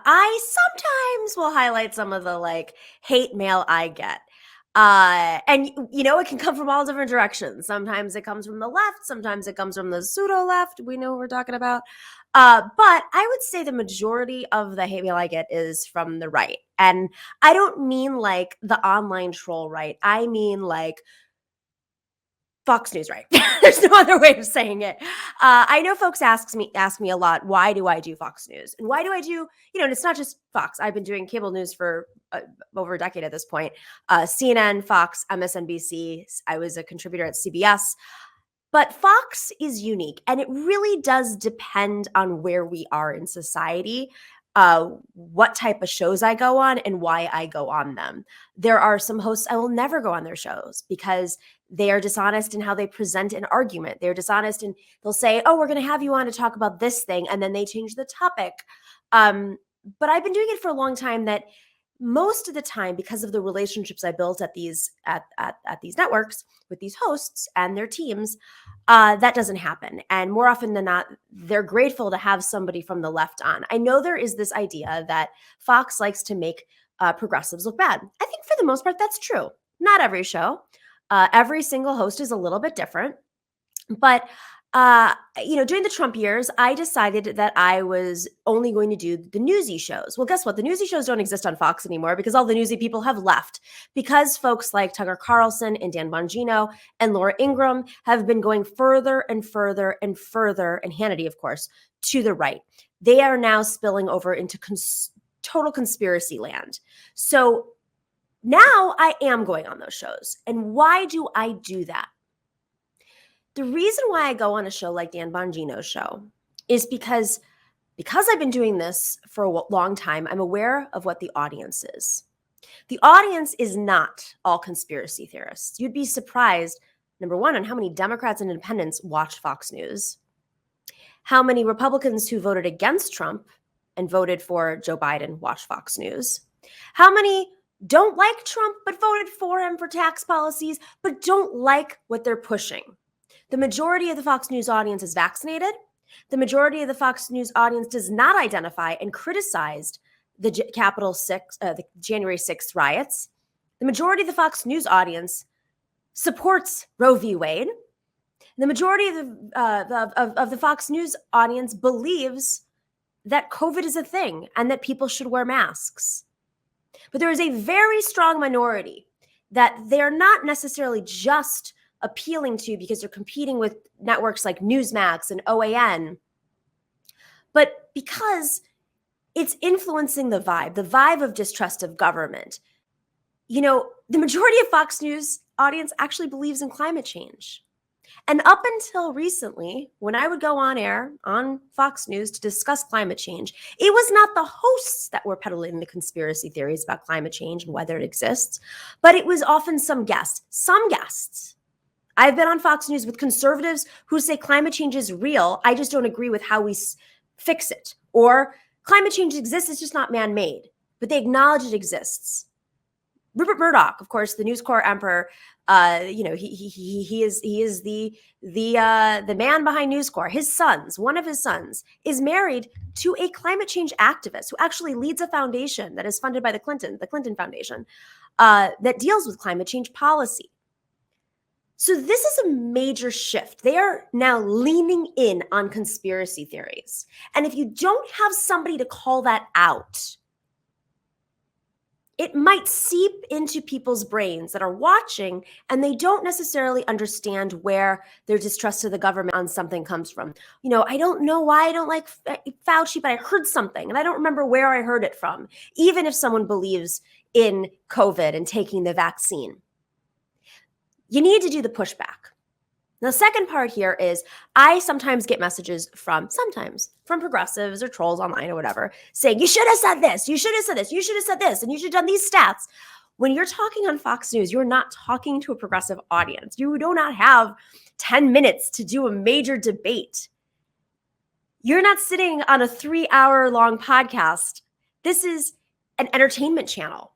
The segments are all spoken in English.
I sometimes will highlight some of the like hate mail I get. And it can come from all different directions. Sometimes it comes from the left, sometimes it comes from the pseudo left. We know what we're talking about. But I would say the majority of the hate mail I get is from the right. And I don't mean like the online troll right. I mean like Fox News, right? There's no other way of saying it. I know folks ask me a lot, why do I do Fox News? And why do I do, and it's not just Fox. I've been doing cable news for over a decade at this point. CNN, Fox, MSNBC. I was a contributor at CBS. But Fox is unique, and it really does depend on where we are in society, what type of shows I go on, and why I go on them. There are some hosts I will never go on their shows because they are dishonest in how they present an argument. They're dishonest and they'll say, oh, we're going to have you on to talk about this thing, and then they change the topic. But I've been doing it for a long time that most of the time, because of the relationships I built at these networks with these hosts and their teams, that doesn't happen. And more often than not, they're grateful to have somebody from the left on. I know there is this idea that Fox likes to make progressives look bad. I think for the most part, that's true. Not every show. Every single host is a little bit different. But during the Trump years, I decided that I was only going to do the newsy shows. Well, guess what? The newsy shows don't exist on Fox anymore because all the newsy people have left. Because folks like Tucker Carlson and Dan Bongino and Laura Ingraham have been going further and further and further, and Hannity, of course, to the right. They are now spilling over into total conspiracy land. So now I am going on those shows. And why do I do that? The reason why I go on a show like Dan Bongino's show is because I've been doing this for a long time, I'm aware of what the audience is. The audience is not all conspiracy theorists. You'd be surprised, number one, on how many Democrats and independents watch Fox News, how many Republicans who voted against Trump and voted for Joe Biden watch Fox News, how many don't like Trump but voted for him for tax policies but don't like what they're pushing. The majority of the Fox News audience is vaccinated. The majority of the Fox News audience does not identify and criticized the the January 6th riots. The majority of the Fox News audience supports Roe v. Wade. The majority of the Fox News audience believes that COVID is a thing and that people should wear masks. But there is a very strong minority that they're not necessarily just appealing to because they're competing with networks like Newsmax and OAN, but because it's influencing the vibe of distrust of government. The majority of Fox News audience actually believes in climate change. And up until recently, when I would go on air on Fox News to discuss climate change, it was not the hosts that were peddling the conspiracy theories about climate change and whether it exists, but it was often some guests. I've been on Fox News with conservatives who say climate change is real. I just don't agree with how we fix it. Or climate change exists, it's just not man-made, but they acknowledge it exists. Rupert Murdoch, of course, the News Corps emperor, he is the man behind News Corps. One of his sons is married to a climate change activist who actually leads a foundation that is funded by the Clinton Foundation, that deals with climate change policy. So this is a major shift. They are now leaning in on conspiracy theories. And if you don't have somebody to call that out, it might seep into people's brains that are watching and they don't necessarily understand where their distrust of the government on something comes from. I don't know why I don't like Fauci, but I heard something and I don't remember where I heard it from, even if someone believes in COVID and taking the vaccine. You need to do the pushback. The second part here is I sometimes get messages from progressives or trolls online or whatever saying, you should have said this, you should have said this, you should have said this, and you should have done these stats. When you're talking on Fox News, you're not talking to a progressive audience. You do not have 10 minutes to do a major debate. You're not sitting on a 3-hour-long podcast. This is an entertainment channel.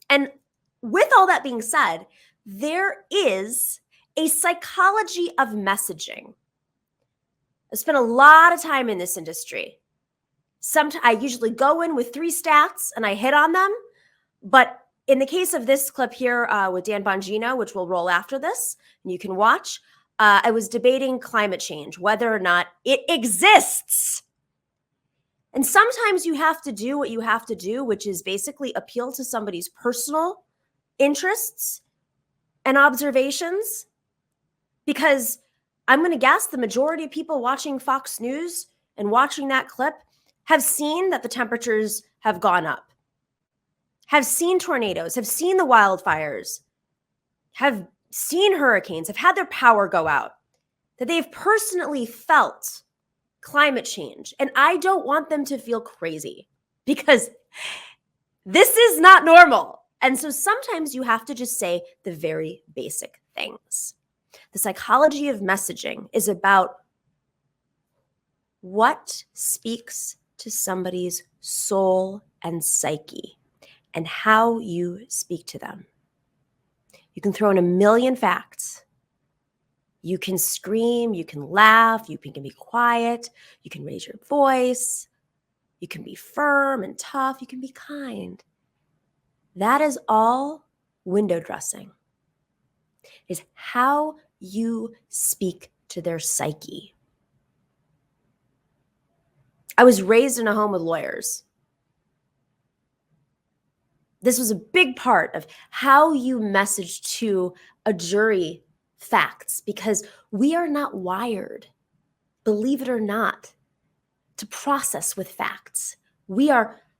And with all that being said, there is a psychology of messaging. I spent a lot of time in this industry. I usually go in with 3 stats and I hit on them. But in the case of this clip here with Dan Bongino, which will roll after this, and you can watch, I was debating climate change, whether or not it exists. And sometimes you have to do what you have to do, which is basically appeal to somebody's personal interests and observations. Because I'm going to guess the majority of people watching Fox News and watching that clip have seen that the temperatures have gone up, have seen tornadoes, have seen the wildfires, have seen hurricanes, have had their power go out, that they've personally felt climate change. And I don't want them to feel crazy because this is not normal. And so sometimes you have to just say the very basic things. The psychology of messaging is about what speaks to somebody's soul and psyche and how you speak to them. You can throw in a million facts. You can scream, you can laugh, you can be quiet, you can raise your voice, you can be firm and tough, you can be kind. That is all window dressing. Is how you speak to their psyche. I was raised in a home with lawyers. This was a big part of how you message to a jury facts, because we are not wired, believe it or not, to process with facts. We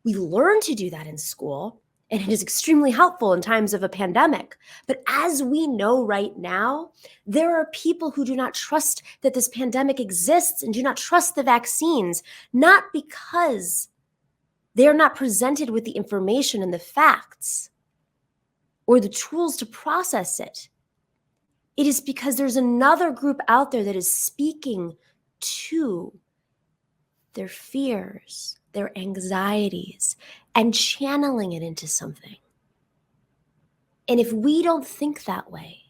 learn to do that in school, and it is extremely helpful in times of a pandemic. But as we know right now, there are people who do not trust that this pandemic exists and do not trust the vaccines, not because they are not presented with the information and the facts or the tools to process it. It is because there's another group out there that is speaking to their fears, their anxieties, and channeling it into something. And if we don't think that way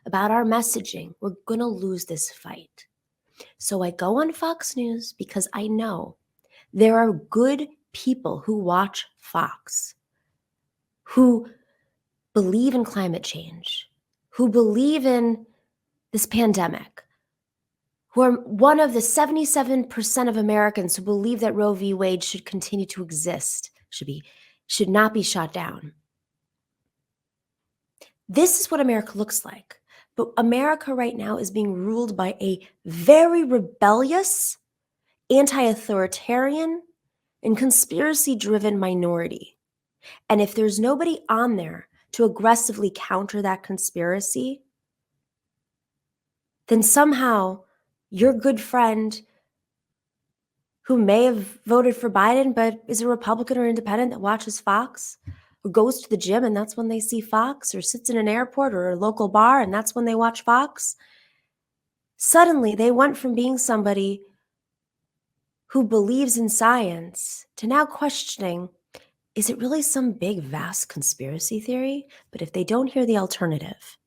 about our messaging, we're going to lose this fight. So I go on Fox News because I know there are good people who watch Fox, who believe in climate change, who believe in this pandemic, who are one of the 77% of Americans who believe that Roe v. Wade should continue to exist, should not be shot down. This is what America looks like. But America right now is being ruled by a very rebellious, anti-authoritarian, and conspiracy-driven minority. And if there's nobody on there to aggressively counter that conspiracy, then somehow your good friend who may have voted for Biden but is a Republican or independent that watches Fox, or goes to the gym and that's when they see Fox, or sits in an airport or a local bar and that's when they watch Fox, suddenly they went from being somebody who believes in science to now questioning, is it really some big, vast conspiracy theory? But if they don't hear the alternative,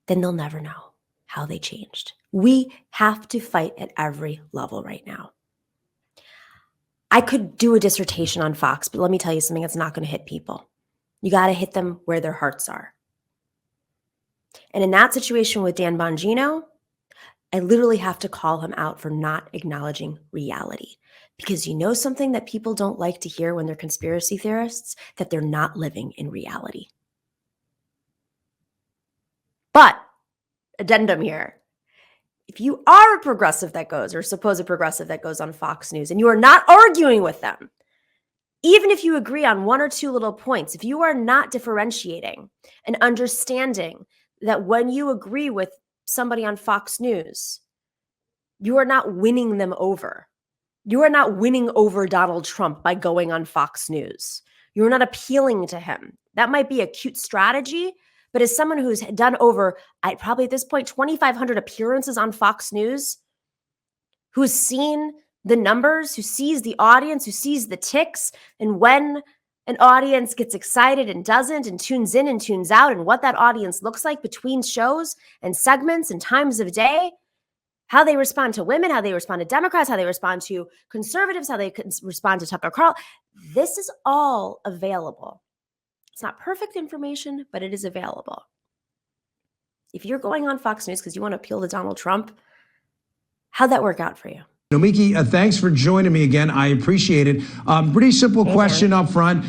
then they'll never know how they changed. We have to fight at every level right now. I could do a dissertation on Fox, but let me tell you something that's not going to hit people. You got to hit them where their hearts are. And in that situation with Dan Bongino, I literally have to call him out for not acknowledging reality. Because you know something that people don't like to hear when they're conspiracy theorists? That they're not living in reality. But, addendum here, if you are a progressive that goes, or supposed progressive that goes on Fox News, and you are not arguing with them, even if you agree on one or two little points, if you are not differentiating and understanding that when you agree with somebody on Fox News, you are not winning them over. You are not winning over Donald Trump by going on Fox News. You're not appealing to him. That might be a cute strategy, but as someone who's done over, probably at this point, 2,500 appearances on Fox News, who's seen the numbers, who sees the audience, who sees the ticks, and when an audience gets excited and doesn't, and tunes in and tunes out, and what that audience looks like between shows and segments and times of day, how they respond to women, how they respond to Democrats, how they respond to conservatives, how they respond to Tucker Carlson. This is all available. It's not perfect information, but it is available. If you're going on Fox News because you want to appeal to Donald Trump, how'd that work out for you? Nomiki, thanks for joining me again. I appreciate it. Pretty simple question up front.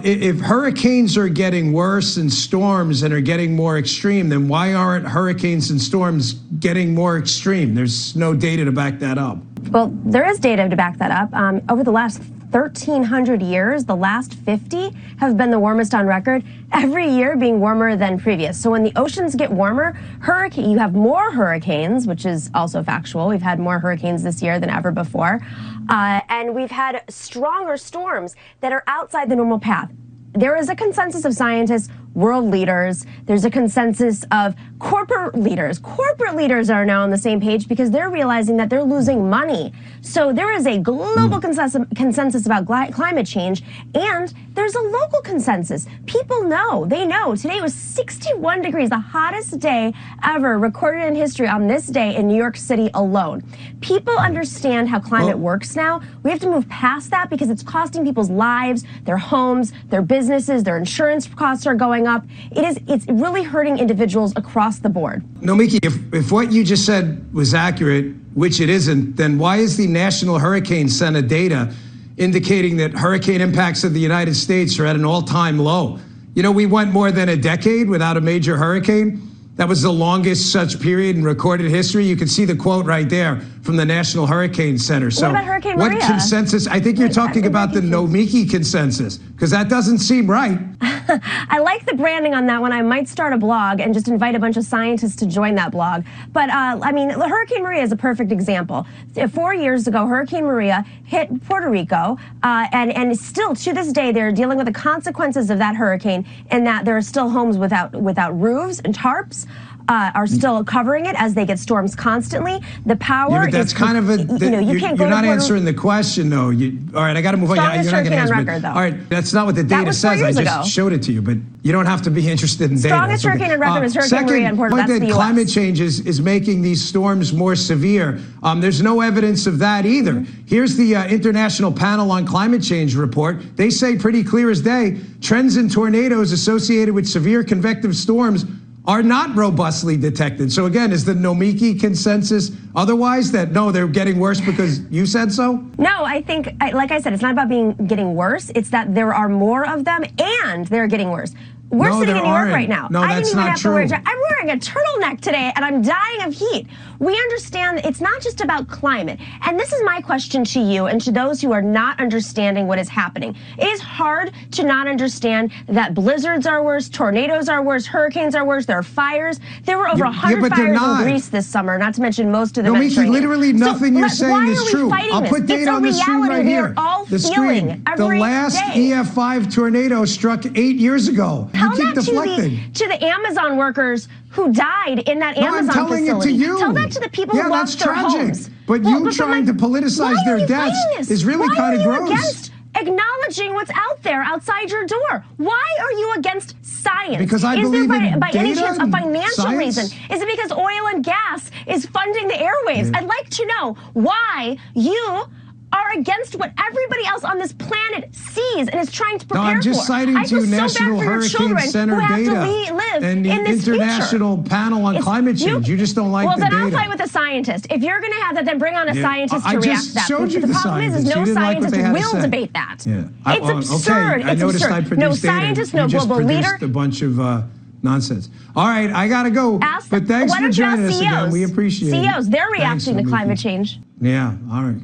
If hurricanes are getting worse and storms and are getting more extreme, then why aren't hurricanes and storms getting more extreme? There's no data to back that up. Well, there is data to back that up. Over the last 1,300 years, the last 50 have been the warmest on record, every year being warmer than previous. So when the oceans get warmer, you have more hurricanes, which is also factual. We've had more hurricanes this year than ever before. And we've had stronger storms that are outside the normal path. There is a consensus of scientists, world leaders. There's a consensus of corporate leaders. Corporate leaders are now on the same page because they're realizing that they're losing money. So there is a global consensus about climate change, and there's a local consensus. People know, they know. Today was 61 degrees, the hottest day ever recorded in history on this day in New York City alone. People understand how climate works now. We have to move past that because it's costing people's lives, their homes, their businesses, their insurance costs are going up. It's really hurting individuals across the board. Nomiki, if what you just said was accurate, which it isn't, then why is the National Hurricane Center data indicating that hurricane impacts of the United States are at an all-time low? You know, we went more than a decade without a major hurricane. That was the longest such period in recorded history. You can see the quote right there from the National Hurricane Center. So what about Hurricane Maria? What consensus? I think you're talking about the Nomiki consensus, because that doesn't seem right. I like the branding on that one. I might start a blog and just invite a bunch of scientists to join that blog. But I mean, Hurricane Maria is a perfect example. 4 years ago, Hurricane Maria hit Puerto Rico, and still to this day, they're dealing with the consequences of that hurricane, and that there are still homes without roofs and tarps. Are still covering it as they get storms constantly. The power yeah, but that's kind of a, you can't go. You're not answering the question, though. All right, I got to move on. You're not going to answer record, though. All right, that's not what the data says. I just showed it to you, but you don't have to be interested in data. Strongest hurricane on record is Hurricane Maria in Puerto Rico. That's the US. Climate change is making these storms more severe. There's no evidence of that either. Here's the International Panel on Climate Change report. They say pretty clear as day, trends in tornadoes associated with severe convective storms are not robustly detected. So again, is the Nomiki consensus otherwise, that no, they're getting worse because you said so? No, I think, like I said, it's not about getting worse. It's that there are more of them and they're getting worse. We're sitting in New York right now. No, that's not true. I'm wearing a turtleneck today and I'm dying of heat. We understand that it's not just about climate. And this is my question to you and to those who are not understanding what is happening. It is hard to not understand that blizzards are worse, tornadoes are worse, hurricanes are worse, there are fires. There were over 100 fires in Greece this summer, not to mention most of the Mediterranean. Literally nothing you're saying is true. I'll put data on the screen right here. The screen. The last EF5 tornado struck 8 years ago. Tell that to the Amazon workers who died in that Amazon facility. I'm telling it to you. Tell that to the people who lost their homes. But you trying to politicize their deaths is really kind of gross. Why are you against acknowledging what's out there outside your door? Why are you against science? Because I believe in by any chance a financial science? Reason? Is it because oil and gas is funding the airwaves? I'd like to know why you are against what everybody else on this planet sees and is trying to prepare for. No, I'm just citing to National Hurricane Center data and the International Panel on Climate Change. You just don't like the data. Well, then I'll fight with a scientist. If you're going to have that, then bring on a scientist to react to that. The problem is no scientist will debate that. It's absurd. I noticed I produced no scientist, no global leader. A bunch of nonsense. All right, I got to go. But thanks for joining us again. We appreciate it. CEOs, they're reacting to climate change. Yeah, all right.